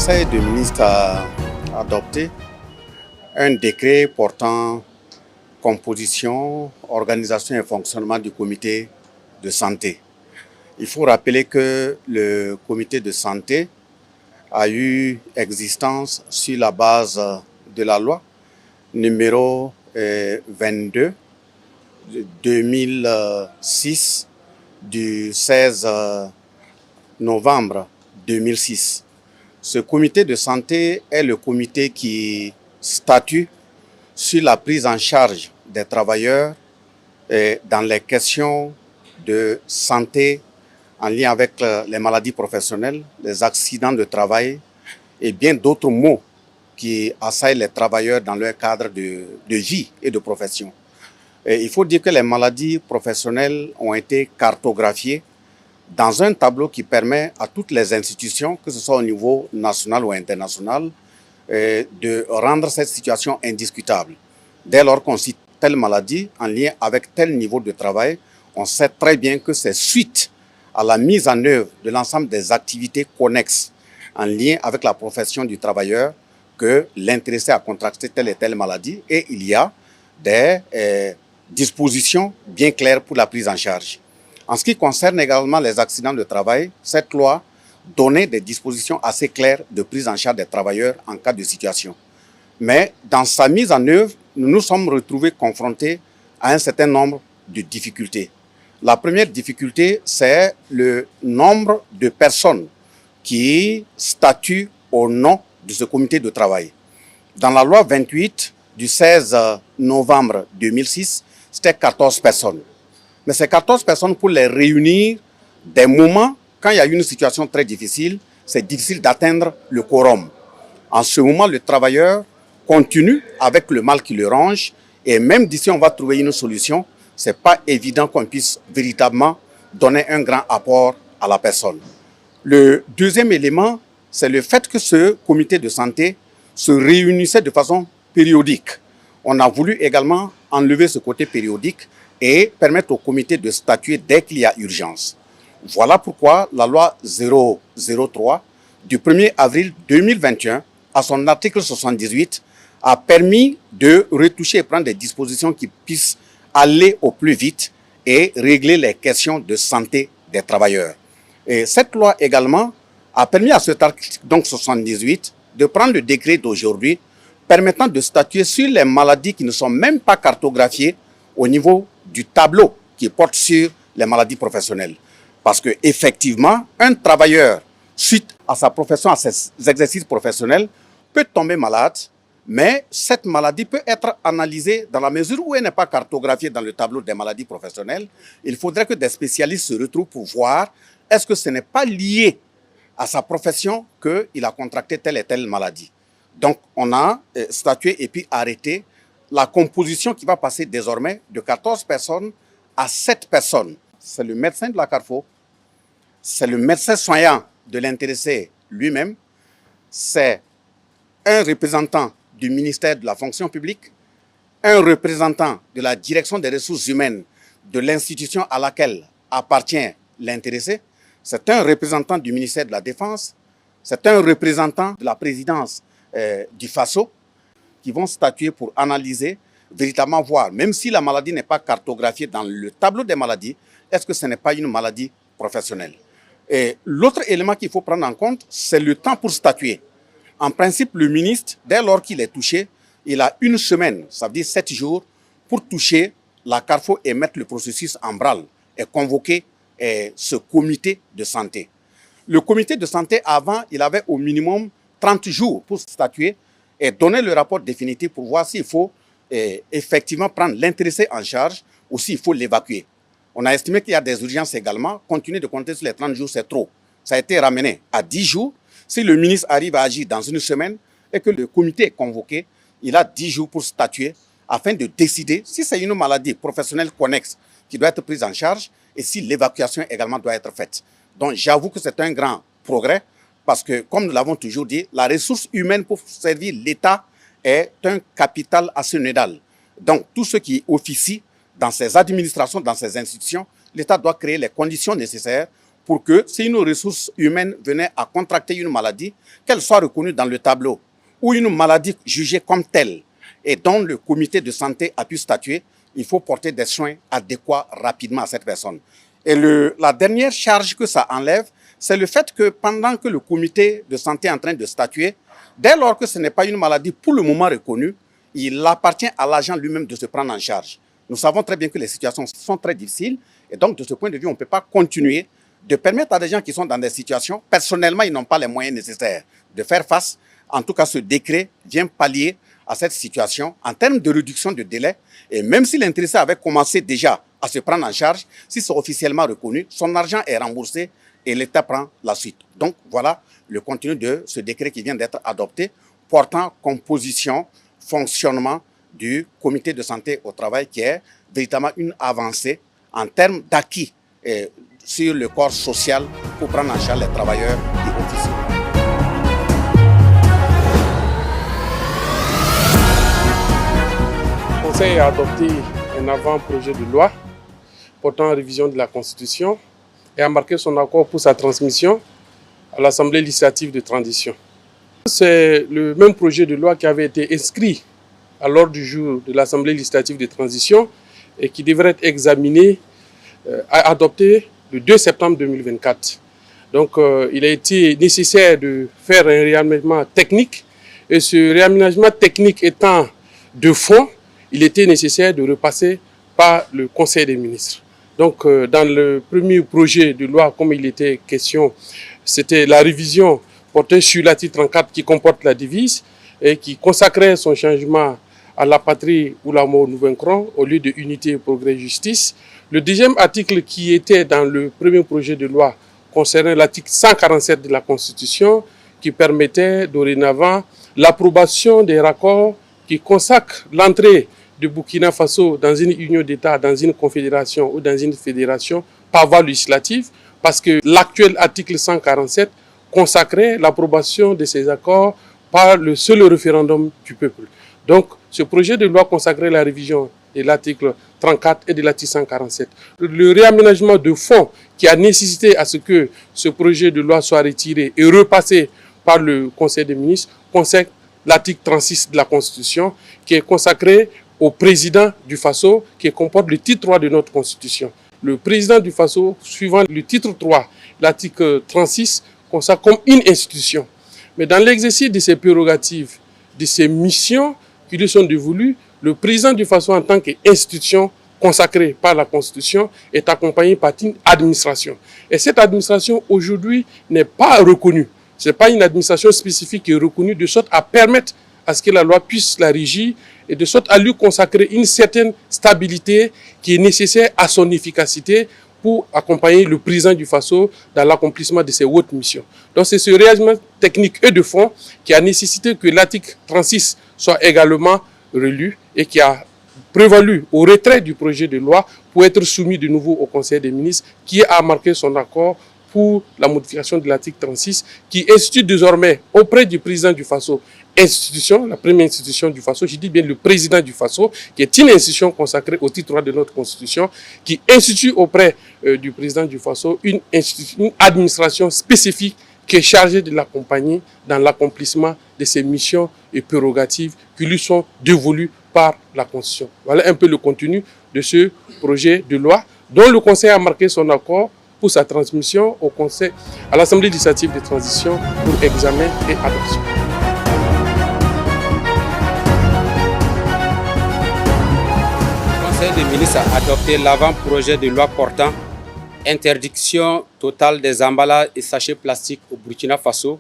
Conseil des ministres a adopté un décret portant composition, organisation et fonctionnement du comité de santé. Il faut rappeler que le comité de santé a eu existence sur la base de la loi numéro 22 de 2006 du 16 novembre 2006. Ce comité de santé est le comité qui statue sur la prise en charge des travailleurs dans les questions de santé en lien avec les maladies professionnelles, les accidents de travail et bien d'autres maux qui assaillent les travailleurs dans leur cadre de vie et de profession. Et il faut dire que les maladies professionnelles ont été cartographiées dans un tableau qui permet à toutes les institutions, que ce soit au niveau national ou international, de rendre cette situation indiscutable. Dès lors qu'on cite telle maladie en lien avec tel niveau de travail, on sait très bien que c'est suite à la mise en œuvre de l'ensemble des activités connexes en lien avec la profession du travailleur que l'intéressé a contracté telle et telle maladie, et il y a des dispositions bien claires pour la prise en charge. En ce qui concerne également les accidents de travail, cette loi donnait des dispositions assez claires de prise en charge des travailleurs en cas de situation. Mais dans sa mise en œuvre, nous nous sommes retrouvés confrontés à un certain nombre de difficultés. La première difficulté, c'est le nombre de personnes qui statuent au nom de ce comité de travail. Dans la loi 28 du 16 novembre 2006, c'était 14 personnes. Mais ces 14 personnes, pour les réunir, des moments, quand il y a une situation très difficile, c'est difficile d'atteindre le quorum. En ce moment, le travailleur continue avec le mal qui le ronge, et même d'ici on va trouver une solution, ce n'est pas évident qu'on puisse véritablement donner un grand apport à la personne. Le deuxième élément, c'est le fait que ce comité de santé se réunissait de façon périodique. On a voulu également enlever ce côté périodique et permettre au comité de statuer dès qu'il y a urgence. Voilà pourquoi la loi 003 du 1er avril 2021, à son article 78, a permis de retoucher et prendre des dispositions qui puissent aller au plus vite et régler les questions de santé des travailleurs. Et cette loi également a permis à cet article donc 78 de prendre le décret d'aujourd'hui permettant de statuer sur les maladies qui ne sont même pas cartographiées au niveau du tableau qui porte sur les maladies professionnelles. Parce qu'effectivement, un travailleur, suite à sa profession, à ses exercices professionnels, peut tomber malade, mais cette maladie peut être analysée dans la mesure où elle n'est pas cartographiée dans le tableau des maladies professionnelles. Il faudrait que des spécialistes se retrouvent pour voir est-ce que ce n'est pas lié à sa profession qu'il a contracté telle et telle maladie. Donc, on a statué et puis arrêté la composition qui va passer désormais de 14 personnes à 7 personnes. C'est le médecin de la Carrefour, c'est le médecin soignant de l'intéressé lui-même, c'est un représentant du ministère de la fonction publique, un représentant de la direction des ressources humaines de l'institution à laquelle appartient l'intéressé, c'est un représentant du ministère de la Défense, c'est un représentant de la présidence du FASO, qui vont statuer pour analyser, véritablement voir, même si la maladie n'est pas cartographiée dans le tableau des maladies, est-ce que ce n'est pas une maladie professionnelle? Et l'autre élément qu'il faut prendre en compte, c'est le temps pour statuer. En principe, le ministre, dès lors qu'il est touché, il a une semaine, ça veut dire 7 jours, pour toucher la Carrefour et mettre le processus en branle et convoquer ce comité de santé. Le comité de santé, avant, il avait au minimum 30 jours pour statuer et donner le rapport définitif pour voir s'il faut effectivement prendre l'intéressé en charge ou s'il faut l'évacuer. On a estimé qu'il y a des urgences également. Continuer de compter sur les 30 jours, c'est trop. Ça a été ramené à 10 jours. Si le ministre arrive à agir dans une semaine et que le comité est convoqué, il a 10 jours pour statuer afin de décider si c'est une maladie professionnelle connexe qui doit être prise en charge et si l'évacuation également doit être faite. Donc j'avoue que c'est un grand progrès. Parce que, comme nous l'avons toujours dit, la ressource humaine pour servir l'État est un capital assez nodal. Donc, tout ce qui officie dans ces administrations, dans ces institutions, l'État doit créer les conditions nécessaires pour que si une ressource humaine venait à contracter une maladie, qu'elle soit reconnue dans le tableau, ou une maladie jugée comme telle et dont le comité de santé a pu statuer, il faut porter des soins adéquats rapidement à cette personne. Et la dernière charge que ça enlève, c'est le fait que pendant que le comité de santé est en train de statuer, dès lors que ce n'est pas une maladie pour le moment reconnue, il appartient à l'agent lui-même de se prendre en charge. Nous savons très bien que les situations sont très difficiles et donc de ce point de vue, on ne peut pas continuer de permettre à des gens qui sont dans des situations, personnellement, ils n'ont pas les moyens nécessaires de faire face. En tout cas, ce décret vient pallier à cette situation en termes de réduction de délai. Et même si l'intéressé avait commencé déjà à se prendre en charge, si c'est officiellement reconnu, son argent est remboursé et l'État prend la suite. Donc voilà le contenu de ce décret qui vient d'être adopté, portant composition, fonctionnement du comité de santé au travail, qui est véritablement une avancée en termes d'acquis sur le corps social pour prendre en charge les travailleurs et officiers. Le Conseil a adopté un avant-projet de loi portant révision de la Constitution et a marqué son accord pour sa transmission à l'Assemblée législative de transition. C'est le même projet de loi qui avait été inscrit à l'ordre du jour de l'Assemblée législative de transition et qui devrait être examiné, adopté le 2 septembre 2024. Donc il a été nécessaire de faire un réaménagement technique et ce réaménagement technique étant de fond, il était nécessaire de repasser par le Conseil des ministres. Donc dans le premier projet de loi, comme il était question, c'était la révision portée sur l'article 34 qui comporte la devise et qui consacrait son changement à la patrie ou la mort nous vaincrons au lieu de unité, progrès, justice. Le deuxième article qui était dans le premier projet de loi concernait l'article 147 de la Constitution qui permettait dorénavant l'approbation des raccords qui consacrent l'entrée de Burkina Faso dans une union d'État, dans une confédération ou dans une fédération par voie législative, parce que l'actuel article 147 consacrait l'approbation de ces accords par le seul référendum du peuple. Donc, ce projet de loi consacrait la révision de l'article 34 et de l'article 147. Le réaménagement de fonds qui a nécessité à ce que ce projet de loi soit retiré et repassé par le Conseil des ministres consacre l'article 36 de la Constitution qui est consacré au président du Faso, qui comporte le titre 3 de notre Constitution. Le président du Faso, suivant le titre 3, l'article 36, consacre comme une institution. Mais dans l'exercice de ses prérogatives, de ses missions qui lui sont dévolues, le président du Faso en tant qu'institution consacrée par la Constitution est accompagné par une administration. Et cette administration aujourd'hui n'est pas reconnue. Ce n'est pas une administration spécifique qui est reconnue de sorte à permettre à ce que la loi puisse la régir et de sorte à lui consacrer une certaine stabilité qui est nécessaire à son efficacité pour accompagner le président du Faso dans l'accomplissement de ses hautes missions. Donc c'est ce réagement technique et de fond qui a nécessité que l'article 36 soit également relu et qui a prévalu au retrait du projet de loi pour être soumis de nouveau au Conseil des ministres qui a marqué son accord pour la modification de l'article 36 qui institue désormais auprès du président du Faso institution, la première institution du Faso, je dis bien le président du Faso, qui est une institution consacrée au titre 3 de notre Constitution, qui institue auprès du président du Faso une administration spécifique qui est chargée de l'accompagner dans l'accomplissement de ses missions et prérogatives qui lui sont dévolues par la Constitution. Voilà un peu le contenu de ce projet de loi dont le Conseil a marqué son accord pour sa transmission au Conseil, à l'Assemblée législative de transition pour examen et adoption. Le Conseil des ministres a adopté l'avant-projet de loi portant interdiction totale des emballages et sachets plastiques au Burkina Faso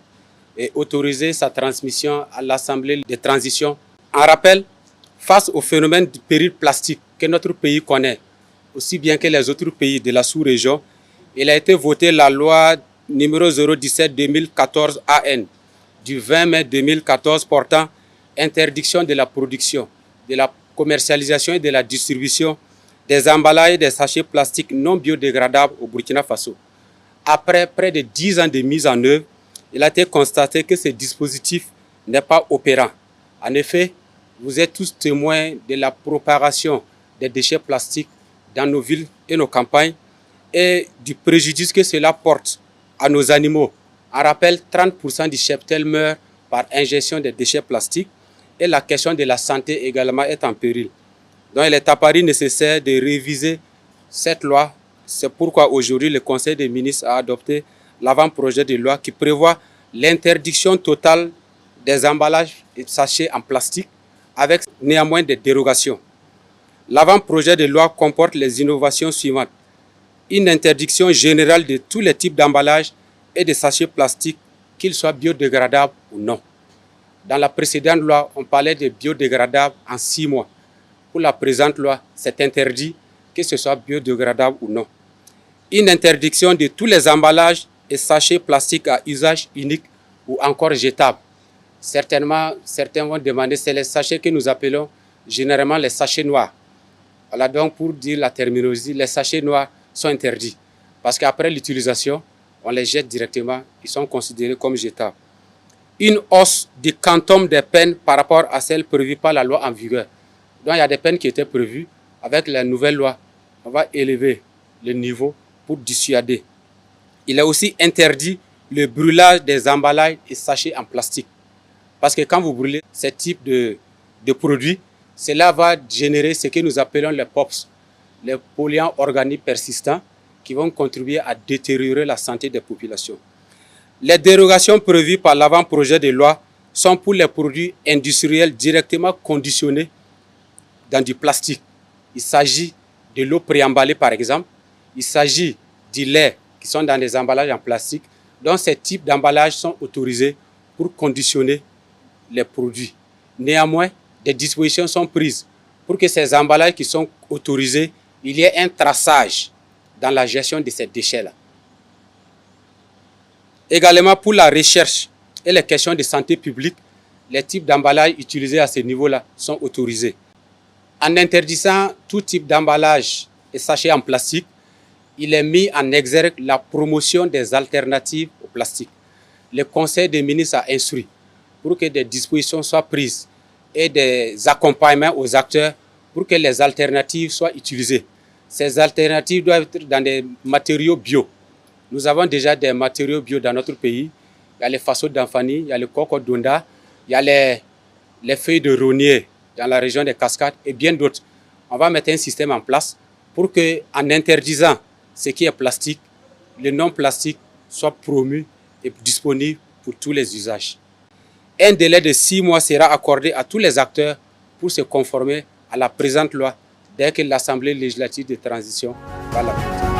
et autorisé sa transmission à l'Assemblée de transition. En rappel, face au phénomène du péril plastique que notre pays connaît, aussi bien que les autres pays de la sous-région, il a été voté la loi numéro 017-2014 AN du 20 mai 2014 portant interdiction de la production, de la commercialisation et de la distribution des emballages et des sachets plastiques non biodégradables au Burkina Faso. Après près de 10 ans de mise en œuvre, il a été constaté que ce dispositif n'est pas opérant. En effet, vous êtes tous témoins de la propagation des déchets plastiques dans nos villes et nos campagnes et du préjudice que cela porte à nos animaux. On rappelle 30% du cheptel meurt par ingestion de déchets plastiques et la question de la santé également est en péril. Donc il est apparu nécessaire de réviser cette loi. C'est pourquoi aujourd'hui le Conseil des ministres a adopté l'avant-projet de loi qui prévoit l'interdiction totale des emballages et sachets en plastique avec néanmoins des dérogations. L'avant-projet de loi comporte les innovations suivantes. Une interdiction générale de tous les types d'emballages et de sachets plastiques, qu'ils soient biodégradables ou non. Dans la précédente loi, on parlait de biodégradables en 6 mois. Pour la présente loi, c'est interdit que ce soit biodégradable ou non. Une interdiction de tous les emballages et sachets plastiques à usage unique ou encore jetables. Certainement, certains vont demander, c'est les sachets que nous appelons généralement les sachets noirs. Voilà donc pour dire la terminologie, les sachets noirs sont interdits. Parce qu'après l'utilisation, on les jette directement, ils sont considérés comme jetables. Une hausse du quantum des peines par rapport à celle prévue par la loi en vigueur. Donc il y a des peines qui étaient prévues. Avec la nouvelle loi, on va élever le niveau pour dissuader. Il est aussi interdit le brûlage des emballages et sachets en plastique. Parce que quand vous brûlez ce type de produits, cela va générer ce que nous appelons les POPs, les polluants organiques persistants, qui vont contribuer à détériorer la santé des populations. Les dérogations prévues par l'avant-projet de loi sont pour les produits industriels directement conditionnés dans du plastique. Il s'agit de l'eau préemballée par exemple, il s'agit du lait qui sont dans des emballages en plastique. Donc ces types d'emballages sont autorisés pour conditionner les produits. Néanmoins, des dispositions sont prises pour que ces emballages qui sont autorisés, il y ait un traçage dans la gestion de ces déchets-là. Également pour la recherche et les questions de santé publique, les types d'emballages utilisés à ce niveau-là sont autorisés. En interdisant tout type d'emballage et sachets en plastique, il est mis en exergue la promotion des alternatives au plastique. Le Conseil des ministres a instruit pour que des dispositions soient prises et des accompagnements aux acteurs pour que les alternatives soient utilisées. Ces alternatives doivent être dans des matériaux bio. Nous avons déjà des matériaux bio dans notre pays. Il y a les faceaux d'Anfani, il y a le coco d'Onda, il y a les feuilles de rognier dans la région des Cascades et bien d'autres. On va mettre un système en place pour que, en interdisant ce qui est plastique, le non plastique soit promu et disponible pour tous les usages. Un délai de 6 mois sera accordé à tous les acteurs pour se conformer à la présente loi dès que l'Assemblée législative de transition va l'adopter.